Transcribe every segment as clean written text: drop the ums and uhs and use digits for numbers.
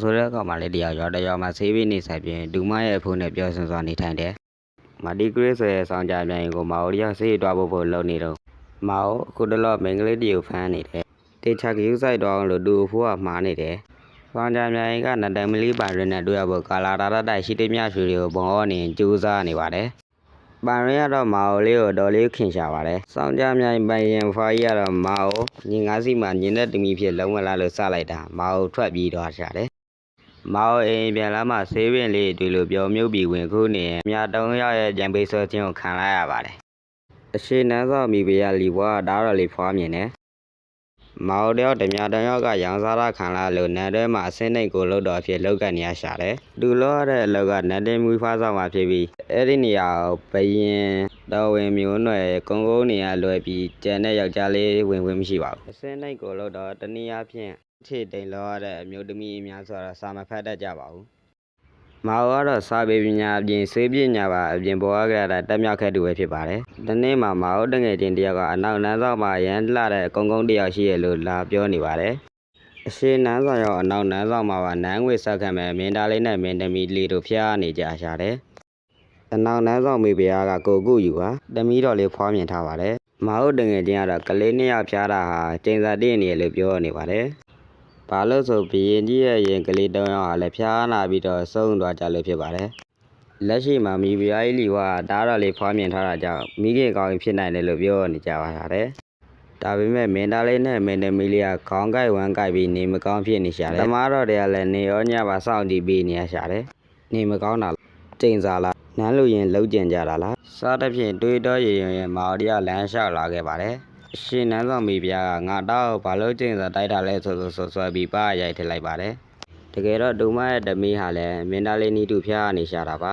ဆိုတဲ့ကောင်မလေးတယောက်ရွာမှာဆေးပြီးနေဆိုင်ပြင်ဒူမရဲ့အဖိုးနဲ့ပြောဆင်စွာနေထိုင်တယ်။မာတီကရစ်ဆိုရဲ့ဆောင်းကြမြိုင်ကိုမာအိုတယောက်ဆေးတွားဖို့လုပ်နေတော့မာအိုအခုတလော့မိန်းကလေးတယောက်ဖမ်းနေတယ်။တေချာကယူဆိုင်တော့လို့ဒူအဖိုးကမှားနေတယ်။ဆောင်းကြမြိုင်ကနတန်မလီပါရနဲ့တွေ့ရဖို့ကာလာတာတိုက်ရှိတဲ့မြရွှေတွေကိုပုံအောနေကြိုးစားနေပါတယ်။ပါရင်ကတော့မာအိုလေးကိုတော်လေးခင်ရှာပါတယ်။ဆောင်းကြမြိုင်ပိုင်ရင်ဖွာကြီးကတော့မာအိုညီငါးစီမှာညင်တဲ့တမီဖြစ်လုံးဝလာလို့စလိုက်တာမာအိုထွက်ပြေးသွားရှာတယ်။မာအိုအိမ်ပြန်လာမှဆေးပင်လေးတွေ့လို့ပြောမြုပ်ပြီးဝင်ခုနေမြာတုံးရောက်ရဲ့ကြံပေးစောခြင်းကိုခံလိုက်ရပါတယ်။အရှိနန်းစောမိဖုရားလီဘွားဒါတော့လေးဖွားမြင်တယ်။မာအိုတယောက်ဓမြတန်ရောက်ကရောင်စားရခံလာလို့နန်းထဲမှာအစင်းနှိတ်ကိုလှုပ်တော်ဖြစ်လောက်ကန်နေရရှာတယ်။လူလောရတဲ့အလောက်ကနန်းတင်မူဖွားဆောင်မှာဖြစ်ပြီးအဲ့ဒီနေရာကိုဘရင်တော်ဝင်မျိုးနွယ်ကုန်းကုန်းနေရလွယ်ပြီးကျန်တဲ့ယောက်ျားလေးဝင်ခွင့်မရှိပါဘူး။အစင်းနှိတ်ကိုလှုပ်တော့တနည်းအားဖြင့်ထစ်တိန်လောရတဲ့အမျိုးသမီးများဆိုတော့စာမဖတ်တတ်ကြပါဘူး။မာအိုကတော့စာပေပညာအပြင်ဆေးပညာပါအပြင်ပေါ်ရတဲ့တက်မြောက်ခဲ့သူပဲဖြစ်ပါတယ်။ဒီနေ့မှာမာအိုတငယ်ချင်းတယောက်ကအနောက်နန်းဆောင်မှာရန်လှတဲ့ကုန်းကုန်းတယောက်ရှိရလို့လာပြောနေပါတယ်။အရှိနန်းဆောင်ရောအနောက်နန်းဆောင်မှာပါနန်းငွေဆက်ခံမဲ့မင်းသားလေးနဲ့မင်းသမီးလေးတို့ဖျားနေကြရှာတယ်။အနောက်နန်းဆောင်မိဖုရားကကိုကုယူပါတမီးတော်လေးဖွားမြင်ထားပါတယ်။မာအိုတငယ်ချင်းကတော့ကလေးနှစ်ယောက်ဖျားတာဟာကျင်းစာတည့်နေလို့ပြောနေပါတယ်။ဘာလို့ဆိုဘရင်ကြီးရဲ့ရင်ကလေးတောင်းရောက်ဟာလည်းဖျားနာပြီးတော့ဆုံးသွားကြလို့ဖြစ်ပါတယ်။လက်ရှိမှာမိဖုရားကြီးလီဝါဒါတော့လေးဖွားမြင်ထားတာကြောင့်မိခင်ကောင်းဖြစ်နိုင်တယ်လို့ပြောနေကြပါပါတယ်။ဒါပေမဲ့မင်းသားလေးနဲ့မင်းသမီးလေးကခေါင်းကိုက်ဝမ်းကိုက်ပြီးနေမကောင်းဖြစ်နေရှာတယ်။သမားတော်တွေကလည်းနေရောညပါစောင့်ကြည့်ပြီးနေရရှာတယ်။နေမကောင်းတာကျိန်စာလားနန်းလူရင်လှုပ်ကျင်ကြတာလားစားတဲ့ဖြင့်တွေးတော့ရရင်မာအိုတယောက်လမ်းလျှောက်လာခဲ့ပါတယ်။ရှင်နန်းဆောင်မိဖုရားကငါတော့ဘာလို့ကျင်းစာတိုက်တာလဲဆိုဆွဲပြီးပါရိုက်ထည့်လိုက်ပါတယ်တကယ်တော့ဒုမရဲ့ဓမီဟာလည်းမင်းသားလေးနီးတူဖျားနေရှာတာပါ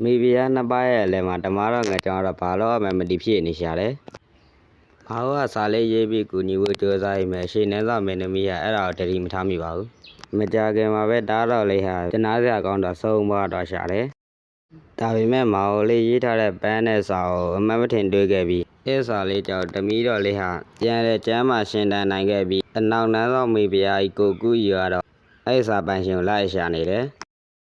မိဖုရားနှစ်ပါးရဲ့အလဲမှာဓမ္မတော်ငါကြောင့်တော့ဘာလို့မှမတည်ဖြစ်နေရှာတယ်ဘာလို့ကစာလေးရေးပြီးကူညီဖို့ကြိုးစားရမယ်ရှင်နန်းဆောင်မင်းသမီးကအဲ့ဒါကိုတတိမထားမိပါဘူးမကြခင်မှာပဲဒါတော့လေးဟာတနာစရာကောင်းတော့ဆုံးသွားတော့ရှာတယ်ဒါပေမဲ့မာအိုလေးရေးထားတဲ့ပန်းနဲ့စာကိုအမှတ်မထင်တွေ့ခဲ့ပြီးအဲစာလေးကြောင့်တမီးတော်လေးဟာပြန်လဲကျမ်းမာရှင်တန်နိုင်ခဲ့ပြီးအနောက်နန်းဆောင်မိဖုရားကြီးကိုကူယူရတော့အဲစာပန်းရှင်ကိုလိုက်ရှာနေတယ်